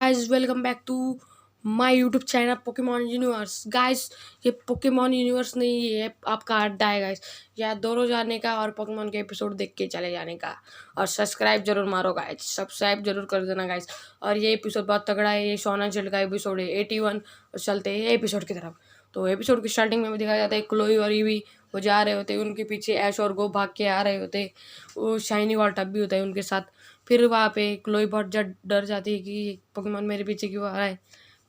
Guys welcome back to my YouTube channel Pokemon universe. Guys ये Pokemon universe नहीं, ये आपका अड्डा है गाइस। यहाँ दोनों जाने का और पोकेमॉन के एपिसोड देख के चले जाने का। और सब्सक्राइब जरूर मारो गाइस, सब्सक्राइब जरूर कर देना गाइस। और ये एपिसोड बहुत तगड़ा है, ये शोनन शील्ड का एपिसोड है 81। और चलते हैं एपिसोड की तरफ। तो एपिसोड की स्टार्टिंग में भी दिखाया जाता है क्लोई और ईवी वो जा रहे होते, उनके पीछे ऐश और गो भाग के आ रहे होते। वो शाइनी वाल्टप भी होता है उनके साथ। फिर वहाँ पे क्लोई बहुत डर जाती है कि पोकेमॉन मेरे पीछे क्यों आ रहा है।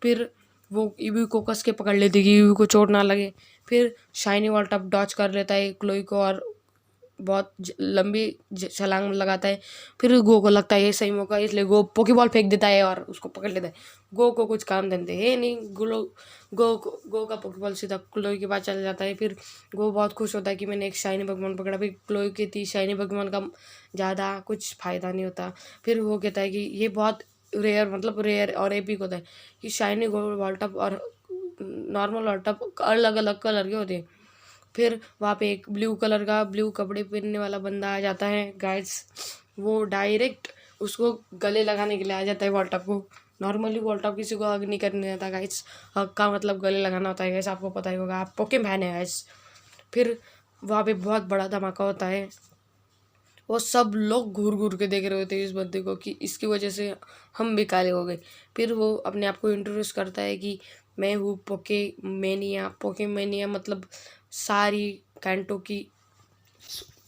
फिर वो ईवी को कस के पकड़ लेती है कि ईवी को चोट ना लगे। फिर शाइनी वाल्टप डॉच कर लेता है क्लोई को और बहुत लंबी छलांग लगाता है। फिर गो को लगता है ये सही मौका, इसलिए गो पोकेबॉल फेंक देता है और उसको पकड़ लेता है। गो को कुछ काम धंधे है नहीं, गो का पोकेबॉल सीधा क्लोई के पास चला जाता है। फिर गो बहुत खुश होता है कि मैंने एक शाइनी पोकेमॉन पकड़ा। फिर क्लोई कहती है शाइनी पोकेमॉन का ज़्यादा कुछ फ़ायदा नहीं होता। फिर वो कहता है कि ये बहुत रेयर मतलब रेयर और एपिक होता है कि शाइनी वाल्टप और नॉर्मल वाल्टप अलग अलग कलर के होते हैं। फिर वहाँ पे एक ब्लू कपड़े पहनने वाला बंदा आ जाता है गाइस। वो डायरेक्ट उसको गले लगाने के लिए आ जाता है वॉल्टअप को। नॉर्मली वॉल्टअप किसी को हग नहीं करने देता गाइस। हग का मतलब गले लगाना होता है गाइस, आपको पता ही होगा, आप पोके फैन है गाइस। फिर वहाँ पे बहुत बड़ा धमाका होता है। वो सब लोग घूर घूर के देख रहे होते हैं इस बंदे को कि इसकी वजह से हम भी काले हो गए। फिर वो अपने आप को इंट्रोड्यूस करता है कि मैं हूँ पोके मेनिया मतलब सारी कैंटो की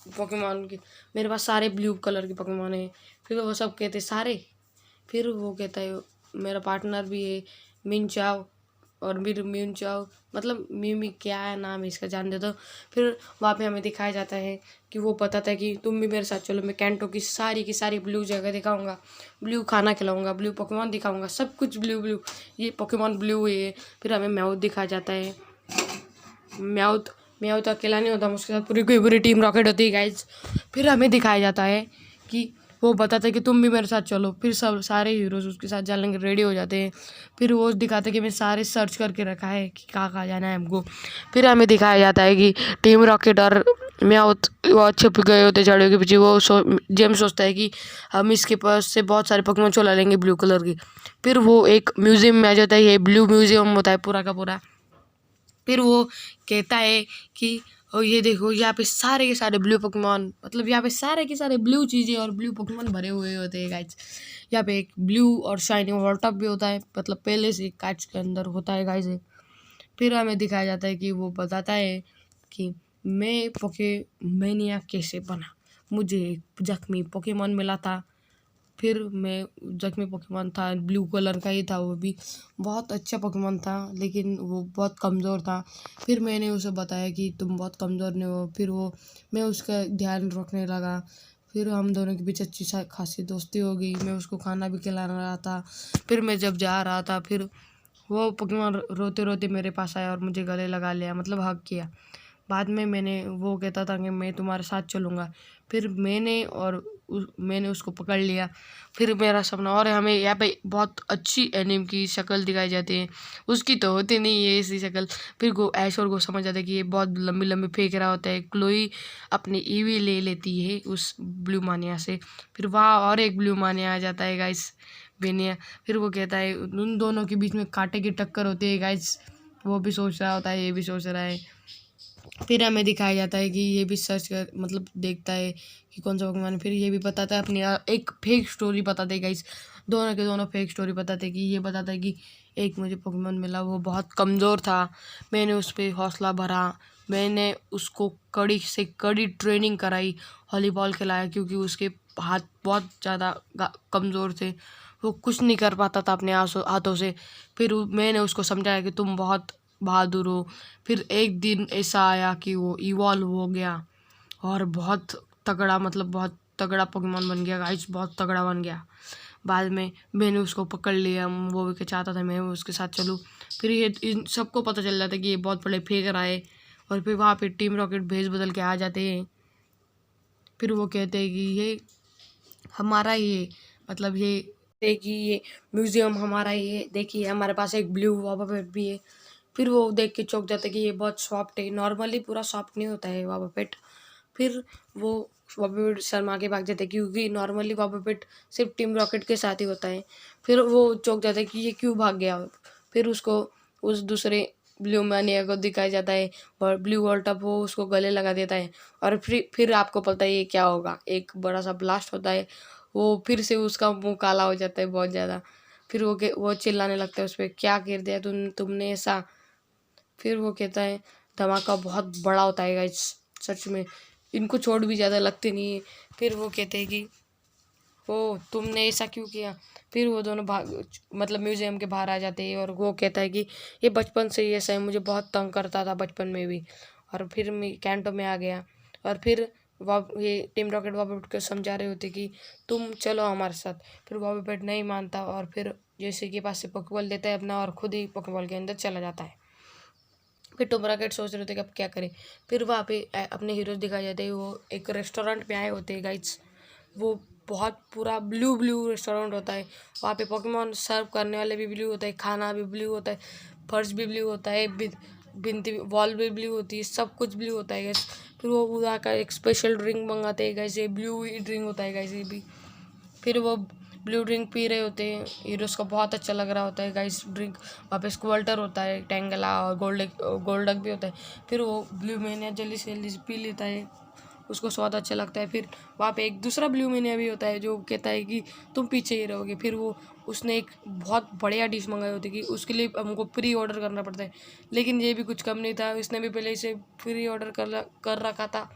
पोकेमॉन की, मेरे पास सारे ब्लू कलर के पोकेमॉन हैं। फिर वो सब कहते सारे। फिर वो कहता है मेरा पार्टनर भी है मिनचाओ, और फिर मिनचाओ मतलब मिमी क्या है नाम है इसका जान दे दो। फिर वहाँ पे हमें दिखाया जाता है कि वो बताता है कि तुम भी मेरे साथ चलो, मैं कैंटो की सारी ब्लू जगह दिखाऊंगा, ब्लू खाना खिलाऊंगा, ब्लू पोकेमॉन दिखाऊंगा, सब कुछ ब्लू ब्लू, ये पोकेमॉन ब्लू है। फिर हमें म्याउथ दिखाया जाता है। म्याउथ म्याउथ अकेला नहीं होता, उसके साथ पूरी की पूरी टीम रॉकेट होती है गाइज। फिर हमें दिखाया जाता है कि वो बताता है कि तुम भी मेरे साथ चलो। फिर सब सारे हीरोज उसके साथ जाने के रेडी हो जाते हैं। फिर वो दिखाते हैं कि मैं सारे सर्च करके रखा है कि कहाँ जाना है हमको। फिर हमें दिखाया जाता है कि टीम रॉकेट और म्याउथ वो छुप गए होते झाड़ियों के पीछे। वो जेम्स सोचता है कि हम इसके पास से बहुत सारे पोकेमॉन चुरा लेंगे ब्लू कलर की। फिर वो एक म्यूजियम में आ जाता है, ये ब्लू म्यूजियम होता है पूरा का पूरा। फिर वो कहता है कि और ये देखो यहाँ पे सारे के सारे ब्लू पोकेमॉन, मतलब यहाँ पे सारे के सारे ब्लू चीज़ें और ब्लू पोकेमॉन भरे हुए होते हैं गाइज। यहाँ पे एक ब्लू और शाइनी वॉल्टअप भी होता है, मतलब पहले से कांच के अंदर होता है गाइज। फिर हमें दिखाया जाता है कि वो बताता है कि मैं पोकेमेनिया कैसे बना। मुझे एक जख्मी पोकेमॉन मिला था। फिर मैं जख्मी पोकेमॉन था, ब्लू कलर का ही था, वो भी बहुत अच्छा पोकेमॉन था लेकिन वो बहुत कमज़ोर था। फिर मैंने उसे बताया कि तुम बहुत कमज़ोर नहीं हो। फिर वो मैं उसका ध्यान रखने लगा। फिर हम दोनों के बीच अच्छी खासी दोस्ती हो गई, मैं उसको खाना भी खिला रहा था। फिर मैं जब जा रहा था, फिर वो पोकेमॉन रोते रोते मेरे पास आया और मुझे गले लगा लिया, मतलब हग किया। बाद में वो कहता था कि मैं तुम्हारे साथ चलूँगा। फिर मैंने उसको पकड़ लिया। फिर मेरा सपना, और हमें यहाँ पे बहुत अच्छी एनिम की शक्ल दिखाई जाती है, उसकी तो होती नहीं है ऐसी शक्ल। फिर ऐश और गो समझ जाता है कि ये बहुत लंबी लंबी फेंक रहा होता है। क्लोई अपनी ईवी ले लेती है उस ब्लू मानिया से। फिर वहाँ और एक ब्लू मानिया आ जाता है गाइस, बेनिया। फिर वो कहता है उन दोनों के बीच में कांटे की टक्कर होती है गाइस। वो भी सोच रहा होता है, ये भी सोच रहा है। फिर हमें दिखाया जाता है कि ये भी सर्च कर मतलब देखता है कि कौन सा पोकेमॉन। फिर ये भी बताता है अपनी एक फेक स्टोरी बताते हैं गाइस। दोनों के दोनों फेक स्टोरी बताते हैं कि ये बताता है कि एक मुझे पोकेमॉन मिला, वो बहुत कमज़ोर था, मैंने उस पर हौसला भरा, मैंने उसको कड़ी से कड़ी ट्रेनिंग कराई, वॉलीबॉल खिलाया क्योंकि उसके हाथ बहुत ज़्यादा कमज़ोर थे, वो कुछ नहीं कर पाता था अपने हाथों से। फिर मैंने उसको समझाया कि तुम बहुत बहादुर हो। फिर एक दिन ऐसा आया कि वो इवॉल्व हो गया और बहुत तगड़ा, मतलब बहुत तगड़ा पोकेमॉन बन गया गाइस, बहुत तगड़ा बन गया। बाद में मैंने उसको पकड़ लिया, वो भी चाहता था मैं उसके साथ चलूँ। फिर ये इन सबको पता चल जाता है कि ये बहुत बड़े फेंक रहा है। और फिर वहाँ पे टीम रॉकेट भेज बदल के आ जाते हैं। फिर वो कहते हैं कि ये हमारा ही है, मतलब ये देखिए ये म्यूजियम हमारा ही है, देखिए हमारे पास एक ब्लू वावा भी है। फिर वो देख के चौंक जाता है कि ये बहुत सॉफ्ट है, नॉर्मली पूरा सॉफ्ट नहीं होता है वावा पेट। फिर वो बॉबी पिट शर्मा के भाग जाते हैं, क्योंकि नॉर्मली बॉबी पिट सिर्फ टीम रॉकेट के साथ ही होता है। फिर वो चौंक जाता है कि ये क्यों भाग गया। फिर उसको उस दूसरे ब्लू मैनिया को दिखाया जाता है और ब्लू वॉल्टअप वो उसको गले लगा देता है। और फिर आपको पता है ये क्या होगा, एक बड़ा सा ब्लास्ट होता है, वो फिर से उसका मुंह काला हो जाता है बहुत ज़्यादा। फिर वो चिल्लाने लगता है उस पर, क्या कर दिया तुमने ऐसा। फिर वो कहता है धमाका बहुत बड़ा होता है गाइस, सच में इनको चोट भी ज़्यादा लगती नहीं है। फिर वो कहते हैं कि ओ तुमने ऐसा क्यों किया। फिर वो दोनों मतलब म्यूजियम के बाहर आ जाते हैं और वो कहता है कि ये बचपन से ही ऐसा है, मुझे बहुत तंग करता था बचपन में भी, और फिर मैं कैंटो में आ गया। और फिर ये टीम रॉकेट बॉबी पिट को समझा रहे होते कि तुम चलो हमारे साथ। फिर बॉबी पिट नहीं मानता और फिर जैसे के पास से पोकेबॉल देता है अपना और खुद ही पोकेबॉल के अंदर चला जाता है। फिर टीम रॉकेट सोच रहे होते कि अब क्या करें। फिर वहाँ पे अपने हीरोज दिखाए जाते हैं, वो एक रेस्टोरेंट में आए होते हैं गाइड्स। वो बहुत पूरा ब्लू रेस्टोरेंट होता है। वहाँ पे पोकेमॉन सर्व करने वाले भी ब्लू होता है, खाना भी ब्लू होता है, फर्श भी ब्लू होता है, भिंती वॉल भी ब्लू होती है, सब कुछ ब्लू होता है गैस। फिर वो वहाँ का एक स्पेशल ड्रिंक मंगाते हैं गैस, ये ब्लू ही ड्रिंक होता है गैस ये भी। फिर वो ब्लू ड्रिंक पी रहे होते हैं, हीरोज़ को बहुत अच्छा लग रहा होता है गाइस ड्रिंक। वहाँ पे स्क्वाल्टर होता है, टेंगला और गोल्डक भी होता है। फिर वो ब्लू मैनिया जल्दी से पी लेता है, उसको स्वाद अच्छा लगता है। फिर वहाँ पे एक दूसरा ब्लू मैनिया भी होता है जो कहता है कि तुम पीछे ही रहोगे। फिर वो उसने एक बहुत बढ़िया डिश मंगाई होती है कि उसके लिए हमको प्री ऑर्डर करना पड़ता है, लेकिन ये भी कुछ कम नहीं था, इसने भी पहले इसे प्री ऑर्डर कर रखा था।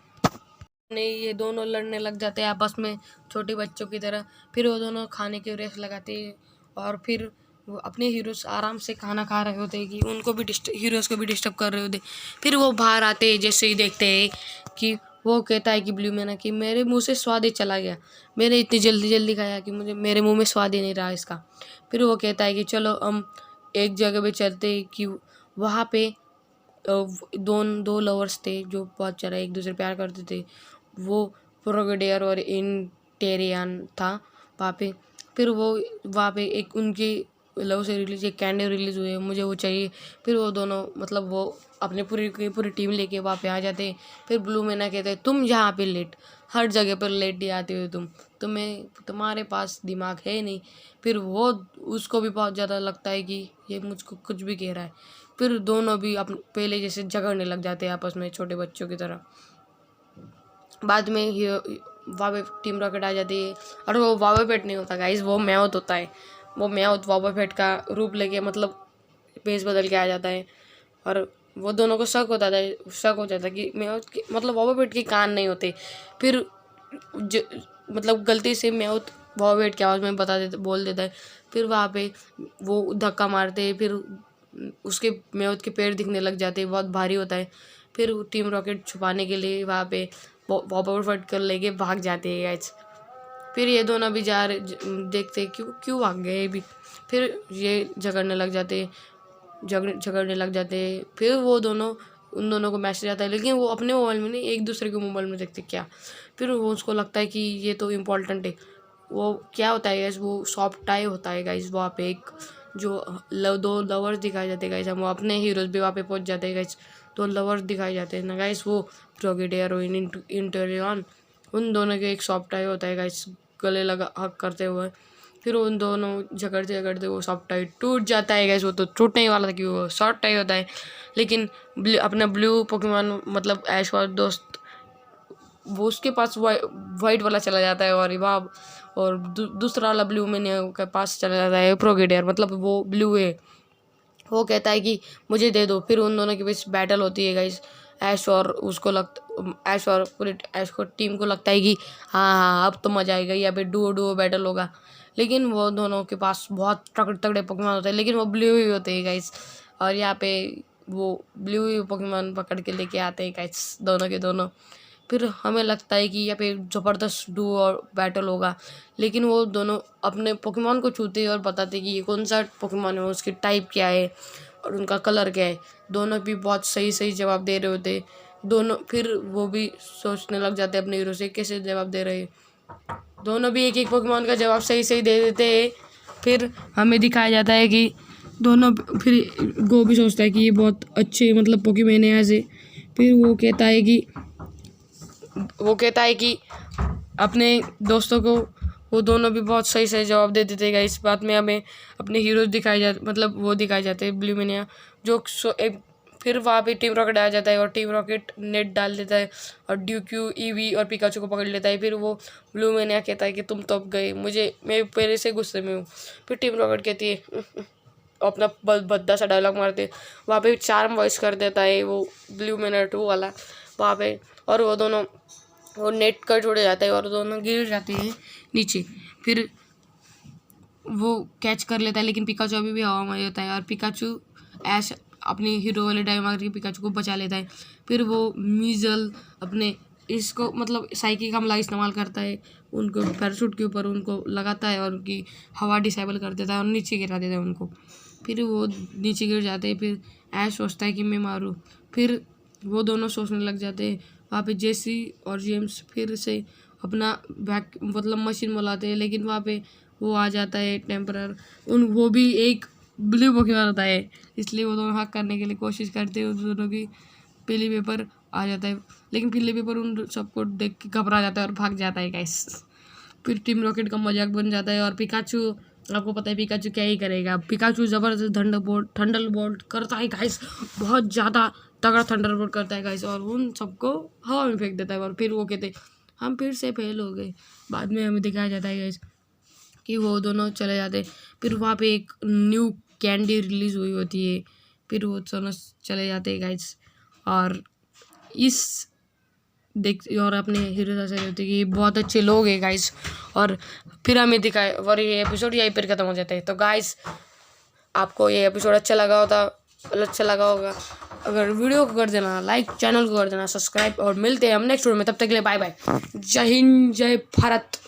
नहीं, ये दोनों लड़ने लग जाते हैं आपस में छोटे बच्चों की तरह। फिर वो दोनों खाने की रेस लगाते हैं और फिर वो अपने हीरोज़ आराम से खाना खा रहे होते हैं कि उनको भी हीरोज़ को भी डिस्टर्ब कर रहे होते। फिर वो बाहर आते हैं, जैसे ही देखते हैं कि वो कहता है कि ब्लू मैना कि मेरे मुंह से स्वाद ही चला गया, मैंने इतनी जल्दी खाया कि मेरे मुंह में स्वाद ही नहीं रहा इसका। फिर वो कहता है कि चलो हम एक जगह पे चलते हैं कि वहाँ पे दो लवर्स थे जो बहुत ज़्यादा एक दूसरे प्यार करते थे, वो प्रोगेडियर और इंटेरियन था वहाँ पे। फिर वो वहाँ पे एक उनकी लव से रिलीज एक कैंडी रिलीज़ हुई है, मुझे वो चाहिए। फिर वो दोनों मतलब वो अपनी पूरी टीम लेके वहाँ पे आ जाते हैं। फिर ब्लू मैना कहते हैं तुम यहाँ पे लेट, हर जगह पर लेट ही आते हो तुम्हारे पास दिमाग है नहीं। फिर वो उसको भी बहुत ज़्यादा लगता है कि ये मुझको कुछ भी कह रहा है। फिर दोनों भी अपने पहले जैसे झगड़ने लग जाते हैं आपस में छोटे बच्चों की तरह। बाद में वहाँ पे टीम रॉकेट आ जाती है और वो वावे पेट नहीं होता गाइस, वो मैवत होता है। वो मैवत वावे पेट का रूप लेके मतलब भेस बदल के आ जाता है और वो दोनों को शक हो जाता है कि मैवत के मतलब वावे पेट के कान नहीं होते। फिर मतलब गलती से मैवत वावे पेट की आवाज़ में बोल देता है। फिर वहाँ पे वो धक्का मारते हैं, फिर उसके मैवत के पैर दिखने लग जाते हैं, बहुत भारी होता है। फिर टीम रॉकेट छुपाने के लिए वहाँ पे पॉवर फट कर लेके भाग जाते हैं गाइस। फिर ये दोनों भी देखते क्यों भाग गए भी। फिर ये झगड़ने लग जाते हैं। फिर उन दोनों को मैसेज आता है, लेकिन वो अपने मोबाइल में नहीं एक दूसरे के मोबाइल में देखते क्या। फिर वो उसको लगता है कि ये तो इम्पोर्टेंट है। वो क्या होता है गाइस, वो सॉफ्ट टाई होता है गाइस। वहाँ पे एक जो दो लवर्स दिखाए जाते हैं गाइस, हम अपने हीरोज भी वहाँ पे पहुँच जाते हैं गाइस। तो लवर्स दिखाए जाते हैं ना गाइस, वो प्रोगेडियर और इंटेरियन, उन दोनों के एक सॉफ्ट टाई होता है गाइस, गले लगा हक करते हुए। फिर उन दोनों झगड़ते वो सॉफ्ट टाई टूट जाता है गाइस। वो तो टूटने ही वाला था कि वो शॉर्ट टाई होता है, लेकिन अपना ब्लू पोकेमॉन मतलब ऐश वाला दोस्त वो उसके पास वाइट वाला चला जाता है और दूसरा वाला ब्लू मैनिया के पास चला जाता है प्रोगेडियर, मतलब वो ब्लू है। वो कहता है कि मुझे दे दो। फिर उन दोनों के बीच बैटल होती है गाइस। ऐश और पूरी ऐश को टीम को लगता है कि हाँ अब तो मजा आएगा, यहाँ पे डुओ बैटल होगा। लेकिन वो दोनों के पास बहुत तगड़े पोकेमॉन होते हैं, लेकिन वो ब्लू ही होते हैं गाइस। और यहाँ पे वो ब्लू ही पोकेमॉन पकड़ के लेके आते हैं गाइस दोनों के दोनों। फिर हमें लगता है कि यहाँ पे ज़बरदस्त डुओ और बैटल होगा, लेकिन वो दोनों अपने पोकेमॉन को छूते हैं और बताते हैं कि ये कौन सा पोकेमॉन है, उसकी टाइप क्या है और उनका कलर क्या है। दोनों भी बहुत सही जवाब दे रहे होते दोनों। फिर वो भी सोचने लग जाते अपने हीरो से कैसे जवाब दे रहे हैं। दोनों भी एक पोकेमॉन का जवाब सही दे देते हैं। फिर हमें दिखाया जाता है कि दोनों फिर गो भी सोचता है कि ये बहुत अच्छे मतलब पोकेमॉन है ऐसे। फिर वो कहता है कि अपने दोस्तों को वो दोनों भी बहुत सही सही जवाब दे देते हैं गाइस। बाद में हमें अपने हीरोज दिखाए जाते, मतलब वो दिखाए जाते हैं ब्लू मेनिया जो फिर वहाँ पे टीम रॉकेट आ जाता है और टीम रॉकेट नेट डाल देता है और ड्यूक्यू, ईवी और पिकाचू को पकड़ लेता है। फिर वो ब्लू मेनिया कहता है कि तुम तो अब गए, मैं पहले से गुस्से में हूँ। फिर टीम रॉकेट कहती है अपना भद्दा सा डायलॉग मारते, वहाँ पे चार्म वॉइस कर देता है वो ब्लू मेनिया 2 वाला वहाँ पे, और वो दोनों वो नेट कर छोड़े जाता है और दोनों गिर जाते हैं नीचे। फिर वो कैच कर लेता है लेकिन पिकाचू अभी भी हवा में होता है और पिकाचू ऐश अपनी हीरो वाले डायलॉग मार के पिकाचू को बचा लेता है। फिर वो मीजल अपने इसको मतलब साइकी का हमला इस्तेमाल करता है, उनको पैराशूट के ऊपर उनको लगाता है और उनकी हवा डिसेबल कर देता है और नीचे गिरा देता है उनको। फिर वो नीचे गिर जाते हैं। फिर ऐश सोचता है कि मैं मारूँ। फिर वो दोनों सोचने लग जाते हैं। वहाँ पे जेसी और जेम्स फिर से अपना बैक मतलब मशीन बुलाते हैं, लेकिन वहाँ पे वो आ जाता है टेम्परर। वो भी एक ब्लू पोकेमॉन होता है, इसलिए वो दोनों हक करने के लिए कोशिश करते हैं। उन दोनों की पीली पेपर आ जाता है, लेकिन पीली पेपर उन सबको देख के घबरा जाता है और भाग जाता है गाइस। फिर टीम रॉकेट का मजाक बन जाता है और पिकाचू, आपको पता है पिकाचू क्या ही करेगा। पिकाचू ज़बरदस्त थंडर बोल्ट करता है गाइस, बहुत ज़्यादा तगड़ा थंडर बोल्ट करता है गाइस और उन सबको हवा में फेंक देता है। और फिर वो कहते हम फिर से फेल हो गए। बाद में हमें दिखाया जाता है गाइस कि वो दोनों चले जाते। फिर वहाँ पे एक न्यू कैंडी रिलीज़ हुई होती है। फिर वो दोनों चले जाते हैं गाइस और इस और अपने हीरो से होती है कि बहुत अच्छे लोग हैं गाइस। और फिर हमें दिखाए और ये एपिसोड यहीं पर ख़त्म हो जाता है। तो गाइस आपको ये एपिसोड अच्छा लगा होगा अगर वीडियो को कर देना लाइक, चैनल को कर देना सब्सक्राइब और मिलते हैं हम नेक्स्ट वीडियो में। तब तक के लिए बाय बाय। जय हिंद, जय भारत।